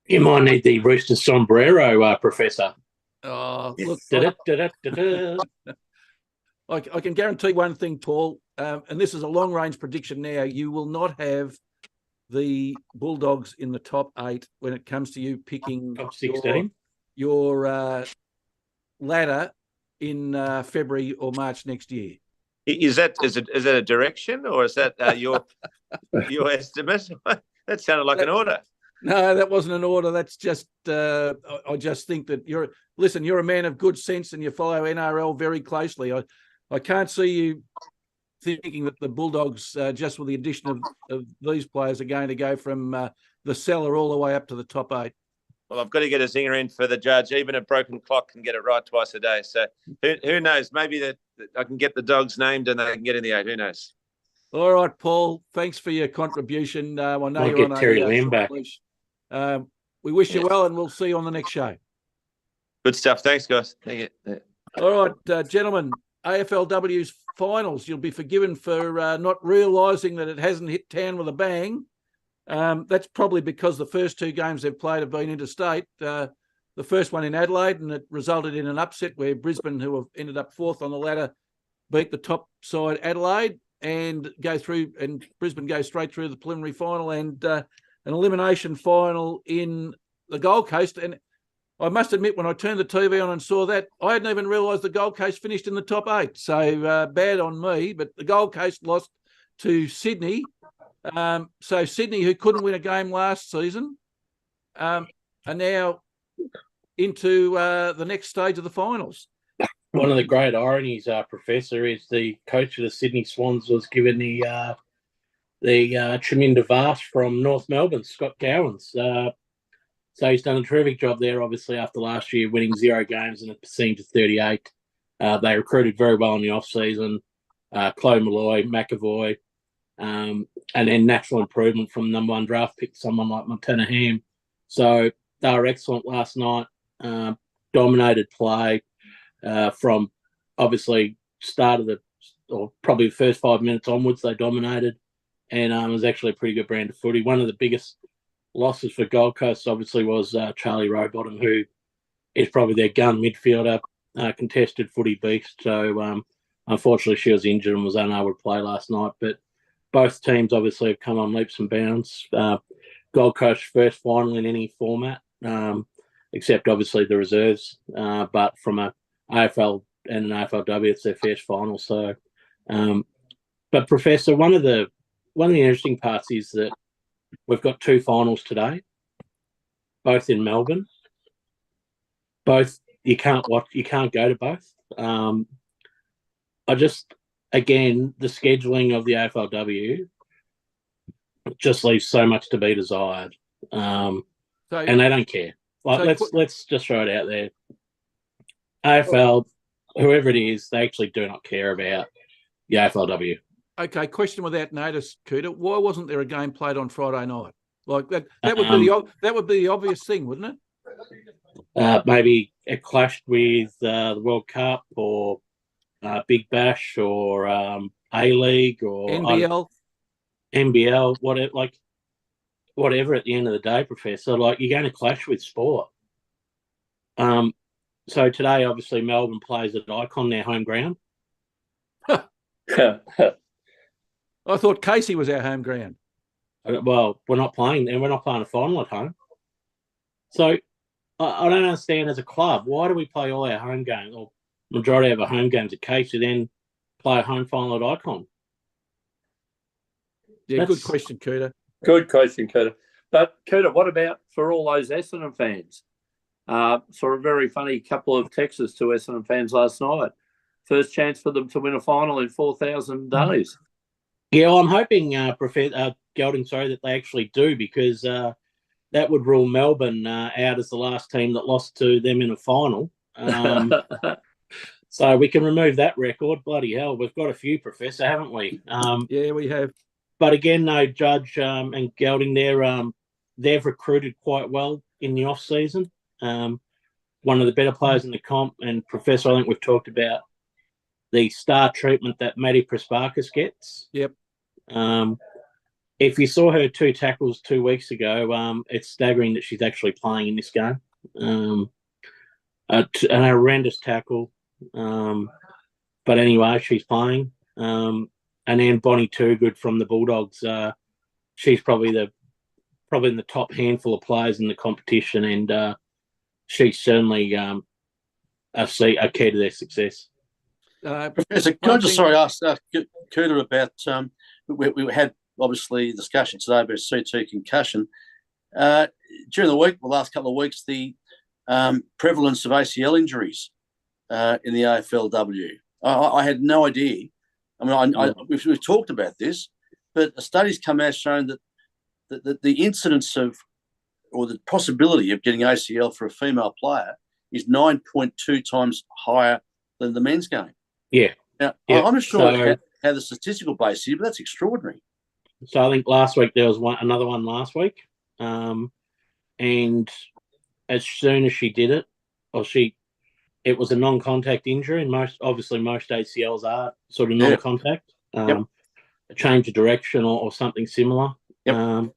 You might need the Rooster sombrero, Professor. Oh, look. I can guarantee one thing, Paul, and this is a long-range prediction now. You will not have the Bulldogs in the top 8 when it comes to you picking top 16 your ladder in February or March next year. Is that a direction, or is that your estimate? That sounded like an order. No, that wasn't an order. That's just I just think that you're a man of good sense and you follow NRL very closely. I can't see you thinking that the Bulldogs, just with the addition of these players, are going to go from the cellar all the way up to the top 8. Well, I've got to get a zinger in for the judge. Even a broken clock can get it right twice a day. So who knows? Maybe that I can get the Dogs named and they can get in the 8. Who knows? All right, Paul. Thanks for your contribution. I know Might you're get on Terry Lamb back. We wish you well, and we'll see you on the next show. Good stuff. Thanks, guys. Thank you. All right, gentlemen. AFLW's finals. You'll be forgiven for not realising that it hasn't hit town with a bang. That's probably because the first 2 games they've played have been interstate. The first one in Adelaide, and it resulted in an upset where Brisbane, who have ended up 4th on the ladder, beat the top side Adelaide and go through, and Brisbane go straight through the preliminary final and an elimination final in the Gold Coast. And I must admit, when I turned the TV on and saw that, I hadn't even realised the Gold Coast finished in the top 8. So bad on me. But the Gold Coast lost to Sydney. So Sydney, who couldn't win a game last season, are now into the next stage of the finals. One of the great ironies, Professor, is the coach of the Sydney Swans was given the Chaminda Vast from North Melbourne, Scott Gowans. So he's done a terrific job there, obviously, after last year winning 0 games and a percentage of 38. They recruited very well in the off-season. Chloe Malloy, McAvoy, and then natural improvement from number 1 draft pick, someone like Montana Ham. So they were excellent last night. Dominated play from obviously probably the first 5 minutes onwards. They dominated, and it was actually a pretty good brand of footy. One of the biggest losses for Gold Coast obviously was Charlie Rowbottom, who is probably their gun midfielder, contested footy beast. So unfortunately she was injured and was unable to play last night. But both teams obviously have come on leaps and bounds. Gold Coast first final in any format, except obviously the reserves. But from a AFL and an AFLW, it's their first final. So, but Professor, one of the interesting parts is that we've got 2 finals today, both in Melbourne. Both you can't go to both. Again, the scheduling of the AFLW just leaves so much to be desired, and they don't care. Let's just throw it out there. AFL, whoever it is, they actually do not care about the AFLW. Okay, question without notice, Coutta. Why wasn't there a game played on Friday night? Like that would be the obvious thing, wouldn't it? Maybe it clashed with the World Cup or Big Bash or A-League or NBL, whatever at the end of the day, Professor. Like, you're going to clash with sport. So today, obviously, Melbourne plays at Icon, their home ground. I thought Casey was our home ground. Well, we're not playing, and we're not playing a final at home. So I don't understand, as a club, why do we play all our home games, or majority of our home games at Casey, then play a home final at Icon? Yeah, good question, Coutta. Good question, Coutta. But Coutta, what about for all those Essendon fans? Saw a very funny couple of texts to Essendon fans last night. First chance for them to win a final in 4,000 days. Yeah, well, I'm hoping, Gelding, that they actually do, because that would rule Melbourne out as the last team that lost to them in a final. So we can remove that record. Bloody hell, we've got a few, Professor, haven't we? Yeah, we have. But again, no, Judge and Gelding, they've recruited quite well in the off-season. One of the better players in the comp, and Professor, I think we've talked about the star treatment that Maddie Prasparkas gets. Yep. If you saw her 2 tackles 2 weeks ago, it's staggering that she's actually playing in this game. An horrendous tackle. But anyway, she's playing. And then Bonnie Toogood from the Bulldogs. She's probably in the top handful of players in the competition, and she's certainly a key to their success. Professor, can I just ask Coutta about we had obviously a discussion today about CT concussion. During the week, the last couple of weeks, the prevalence of ACL injuries in the AFLW. I had no idea. I mean, we've talked about this, but a study's come out showing that the incidence of, or the possibility of getting ACL for a female player is 9.2 times higher than the men's game. Yeah. Now, I'm not sure how the statistical base is, but that's extraordinary. So I think last week there was another one last week. And as soon as she did it, it was a non-contact injury, and most ACLs are sort of non-contact. A change of direction or something similar. Yep.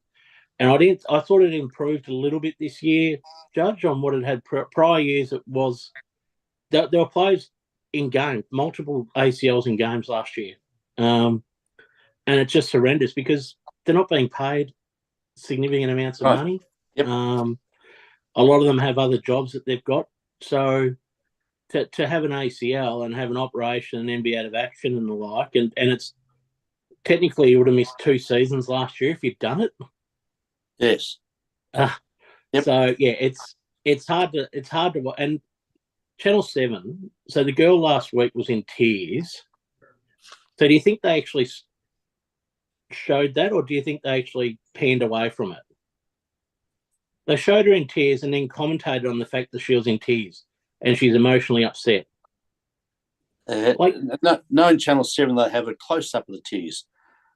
And I thought it improved a little bit this year, Judge, on what it had prior years. It was there were players in game, multiple ACLs in games last year. And it's just horrendous because they're not being paid significant amounts of money. Yep. A lot of them have other jobs that they've got. So to have an ACL and have an operation and then be out of action and the like, and it's technically you would have missed 2 seasons last year if you'd done it. Yes. Yep. So yeah, it's hard to watch. And Channel 7. So the girl last week was in tears. So do you think they actually showed that, or do you think they actually panned away from it? They showed her in tears and then commentated on the fact that she was in tears and she's emotionally upset. No, in Channel 7 they have a close-up of the tears.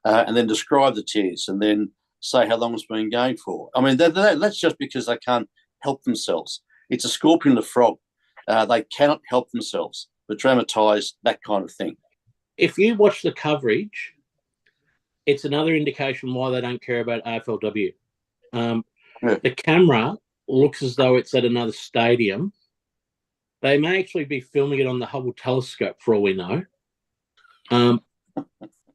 and then describe the tears and then say how long it's been going for. I mean, that's just because they can't help themselves. It's a scorpion the frog. They cannot help themselves but dramatise that kind of thing. If you watch the coverage, it's another indication why they don't care about AFLW. The camera looks as though it's at another stadium. They may actually be filming it on the Hubble telescope for all we know.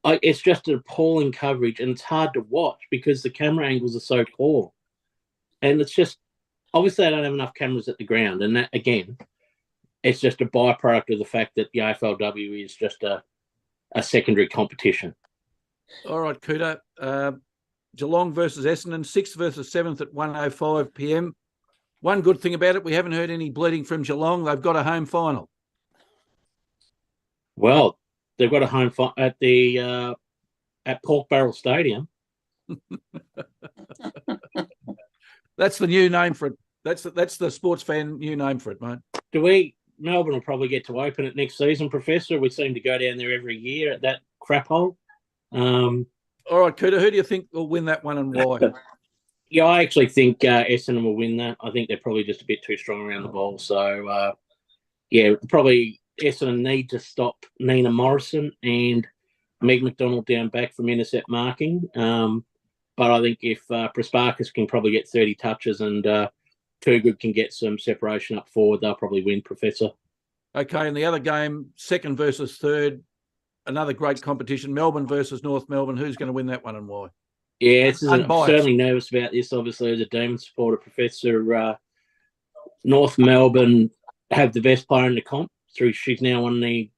It's just an appalling coverage, and it's hard to watch because the camera angles are so poor. And it's just, obviously they don't have enough cameras at the ground. And that, again, it's just a byproduct of the fact that the AFLW is just a secondary competition. All right, Coutta. Geelong versus Essendon, 6th versus 7th at 1:05 p.m. One good thing about it, we haven't heard any bleeding from Geelong. They've got a home final. Well, they've got a home final at Pork Barrel Stadium. That's the new name for it. That's the Sportzfan new name for it, mate. Melbourne will probably get to open it next season, Professor. We seem to go down there every year at that crap hole. All right, Coutta, who do you think will win that one and why? Yeah, I actually think Essendon will win that. I think they're probably just a bit too strong around the ball. So, probably Essendon need to stop Nina Morrison and Meg McDonald down back from intercept marking. But I think if Prasparkas can probably get 30 touches and Too Good can get some separation up forward, they'll probably win, Professor. Okay, and the other game, 2nd versus 3rd, another great competition, Melbourne versus North Melbourne. Who's going to win that one and why? Yeah, I'm certainly nervous about this, obviously, as a Demon supporter, Professor. North Melbourne have the best player in the comp. She's now won the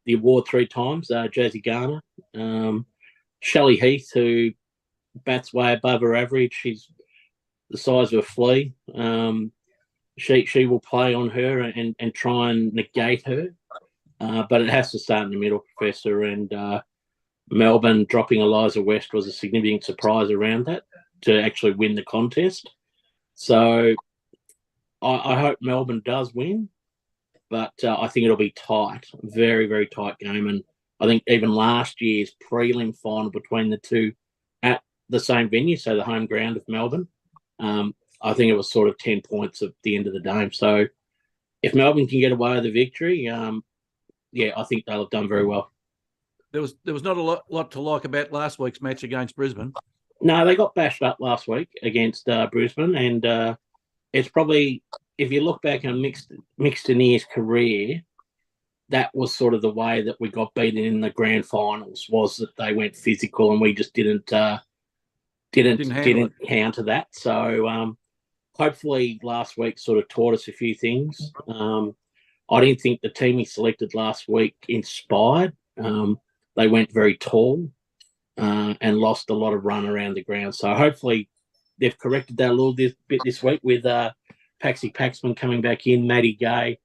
award 3 times, Jazzy Garner. Shelley Heath, who bats way above her average. She's the size of a flea. She will play on her and try and negate her. But it has to start in the middle, Professor, and Melbourne dropping Eliza West was a significant surprise around that to actually win the contest. So I hope Melbourne does win, but I think it'll be tight, very, very tight game. And I think even last year's prelim final between the two at the same venue, so the home ground of Melbourne, I think it was sort of 10 points at the end of the game. So if Melbourne can get away with the victory, I think they'll have done very well. There was not a lot to like about last week's match against Brisbane. No, they got bashed up last week against Brisbane, and it's probably, if you look back on Mixtonier's career, that was sort of the way that we got beaten in the grand finals, was that they went physical and we just didn't counter that. So hopefully last week sort of taught us a few things. I didn't think the team he selected last week inspired. They went very tall and lost a lot of run around the ground. So hopefully they've corrected that a little bit this week with Paxi Paxman coming back in, Maddie Gay,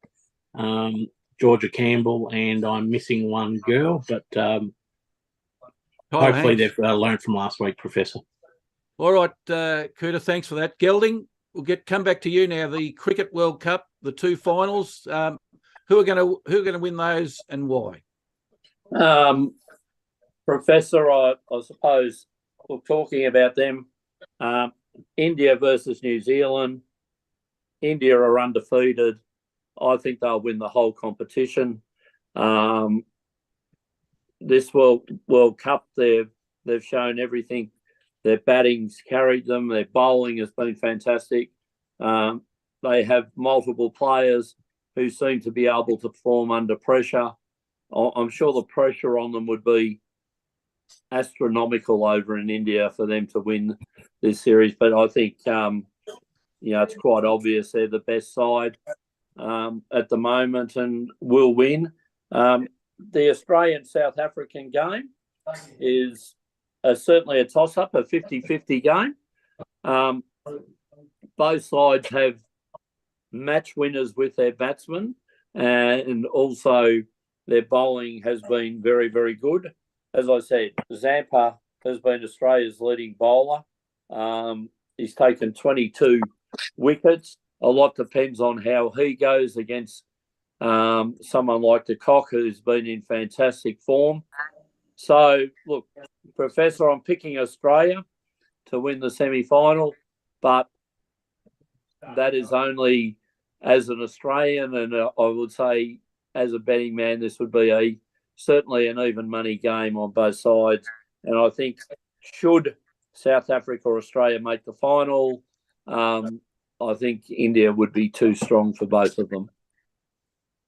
Georgia Campbell, and I'm missing one girl, but hopefully they've learned from last week, Professor. All right, Coutta, thanks for that. Gelding, we'll come back to you now. The Cricket World Cup, the 2 finals. Who are going to win those and why? Professor, I suppose we're talking about them. India versus New Zealand. India are undefeated. I think they'll win the whole competition. This World Cup, they've shown everything. Their batting's carried them. Their bowling has been fantastic. They have multiple players who seem to be able to perform under pressure. I'm sure the pressure on them would be astronomical over in India for them to win this series. But I think, it's quite obvious they're the best side at the moment and will win. The Australian-South African game is certainly a toss-up, a 50-50 game. Both sides have match winners with their batsmen, and also their bowling has been very, very good. As I said, Zampa has been Australia's leading bowler. He's taken 22 wickets. A lot depends on how he goes against someone like de Kock, who's been in fantastic form. So, look, Professor, I'm picking Australia to win the semi-final, but that is only as an Australian, and I would say as a betting man, this would be certainly an even money game on both sides. And I think should South Africa or Australia make the final, I think India would be too strong for both of them.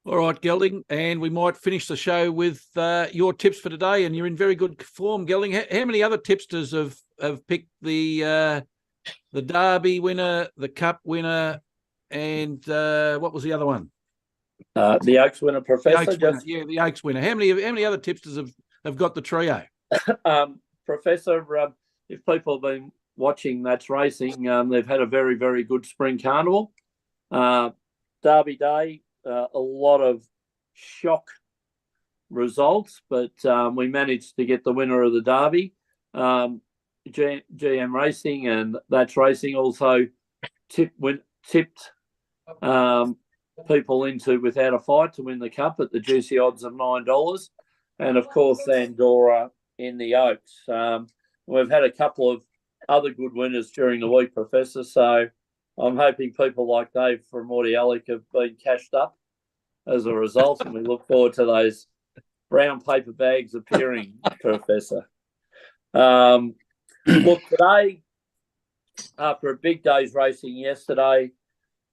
All right, Gelding, and we might finish the show with your tips for today, and you're in very good form, Gelding. How many other tipsters have picked the Derby winner, the Cup winner, and what was the other one? The Oaks winner, Professor. The Oaks winner. How many other tipsters have got the trio? Professor, if people have been watching That's Racing, they've had a very, very good spring carnival. Derby Day, a lot of shock results, but we managed to get the winner of the Derby. GM Racing and That's Racing also tipped people into Without a Fight to win the Cup at the juicy odds of $9. And, of course, Andorra in the Oaks. We've had a couple of other good winners during the week, Professor, so I'm hoping people like Dave from Morty Alec have been cashed up as a result, and we look forward to those brown paper bags appearing, Professor. Look, today, after a big day's racing yesterday,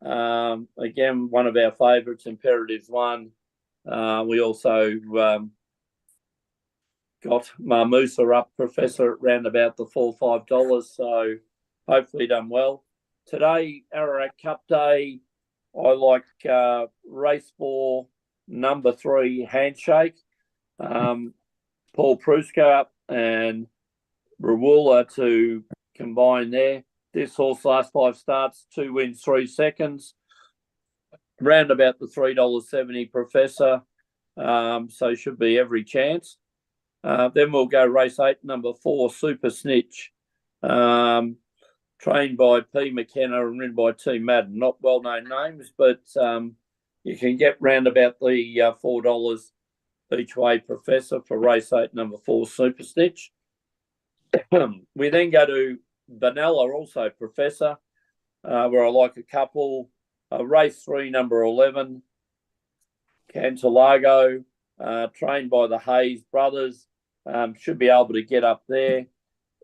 again, one of our favourites, Imperatives won. We also got Marmusa up, Professor, at round about the $4 or $5, so hopefully done well. Today, Ararat Cup Day, I like race 4, number 3, Handshake. Paul Pruska up and Rawula to combine there. This horse last 5 starts, 2 wins, 3 seconds. Round about the $3.70, Professor. So should be every chance. Then we'll go race 8, number 4, Super Snitch. Trained by P. McKenna and ridden by T. Madden. Not well-known names, but you can get round about the $4 each way, Professor, for race 8, number 4, Super Snitch. We then go to Benalla, also, Professor, where I like a couple. Race 3, number 11, Cantalago, trained by the Hayes brothers. Should be able to get up there.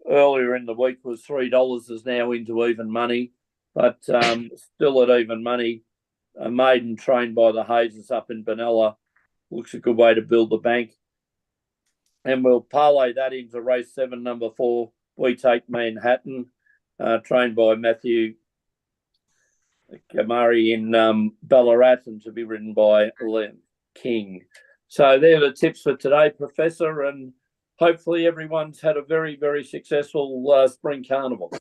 Earlier in the week was $3, is now into even money, but still at even money. A maiden trained by the Hayes up in Benalla looks a good way to build the bank. And we'll parlay that into race 7, number 4, We Take Manhattan, trained by Matthew Kamari in Ballarat and to be ridden by Len King. So they're the tips for today, Professor, and hopefully everyone's had a very, very successful spring carnival.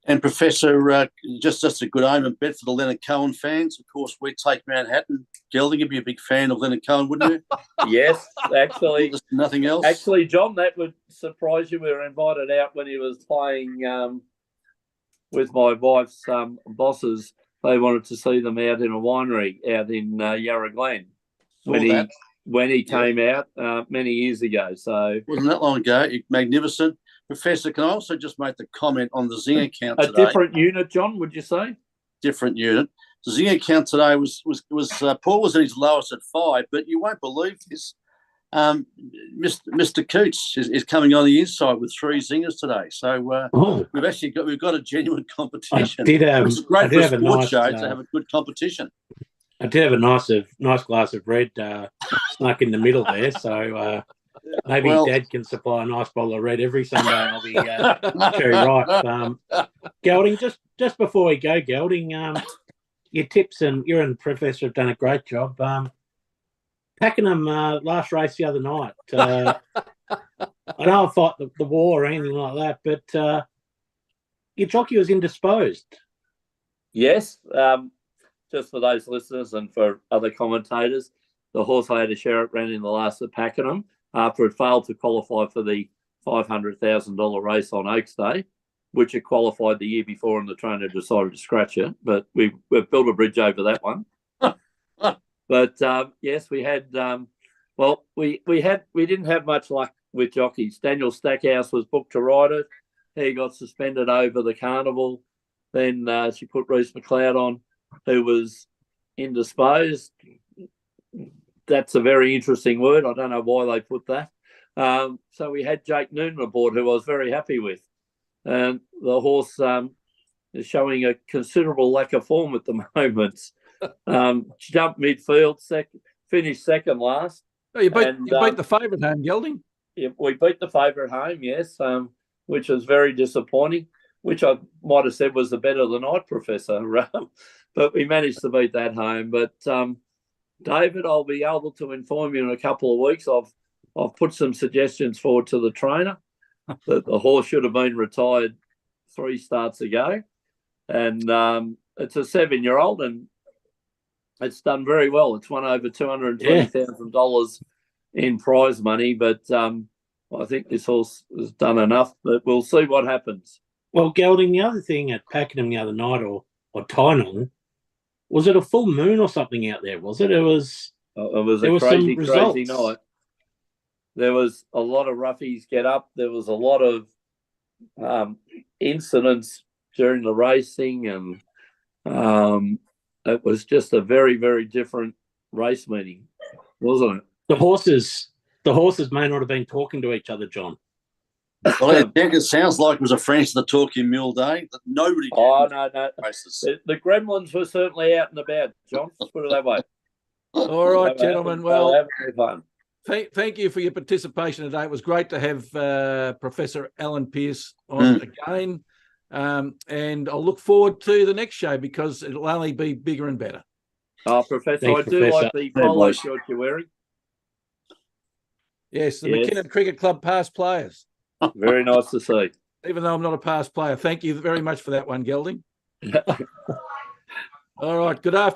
And Professor, just a good omen bet for the Leonard Cohen fans. Of course, We Take Manhattan. Gelding, you'd be a big fan of Leonard Cohen, wouldn't you? Yes, actually. Just nothing else? Actually, John, that would surprise you. We were invited out when he was playing with my wife's bosses. They wanted to see them out in a winery out in Yarra Glen when he came out many years ago. So wasn't that long ago. Magnificent. Professor, can I also just make the comment on the Zing account today? A different unit, John, would you say? Different unit. The Zing account today was Paul was at his lowest at 5, but you won't believe this. Mr. Coots is coming on the inside with 3 zingers today. So we've got a genuine competition. It's great for a sports show to have a good competition. I did have a nice glass of red snuck in the middle there. So maybe Dad can supply a nice bottle of red every Sunday, and I'll be very right. Gelding, just before we go, Gelding, your tips and you and the Professor have done a great job. Pakenham last race the other night. I don't fight the war or anything like that, but your jockey was indisposed. Yes. Just for those listeners and for other commentators, the horse I had to share it ran in the last at Pakenham after it failed to qualify for the $500,000 race on Oaks Day, which it qualified the year before and the trainer decided to scratch it. But we've built a bridge over that one. But, yes, we had Well, we didn't have much luck with jockeys. Daniel Stackhouse was booked to ride it. He got suspended over the carnival. Then she put Reece McLeod on, who was indisposed. That's a very interesting word. I don't know why they put that. So we had Jake Noonan aboard, who I was very happy with. And the horse is showing a considerable lack of form at the moment. Jumped midfield, finished second last. Oh, you beat the favourite home, Gelding. Yeah, we beat the favourite home, yes, which was very disappointing, which I might have said was the better of the night, Professor. But we managed to beat that home. But, David, I'll be able to inform you in a couple of weeks. I've put some suggestions forward to the trainer that the horse should have been retired 3 starts ago. And it's a 7-year-old, and it's done very well. It's won over $220,000 in prize money, but I think this horse has done enough, but we'll see what happens. Well, Gelding, the other thing at Pakenham the other night, or Tynong, was it a full moon or something out there, was it? It was a crazy night. There was a lot of roughies get up. There was a lot of incidents during the racing, and it was just a very, very different race meeting, wasn't it? The horses may not have been talking to each other, John. Well, I think it sounds like it was a Francis the Talking Mule day that nobody did. Oh, no. The gremlins were certainly out and about, John. Let's put it that way. All right, gentlemen. Well, fun. Thank you for your participation today. It was great to have Professor Allan Pearce on again. And I'll look forward to the next show because it'll only be bigger and better. Oh, Professor, I do like the polo shirt you're wearing. Yes, the McKinnon Cricket Club past players. Very nice to see. Even though I'm not a past player. Thank you very much for that one, Gelding. All right, good afternoon.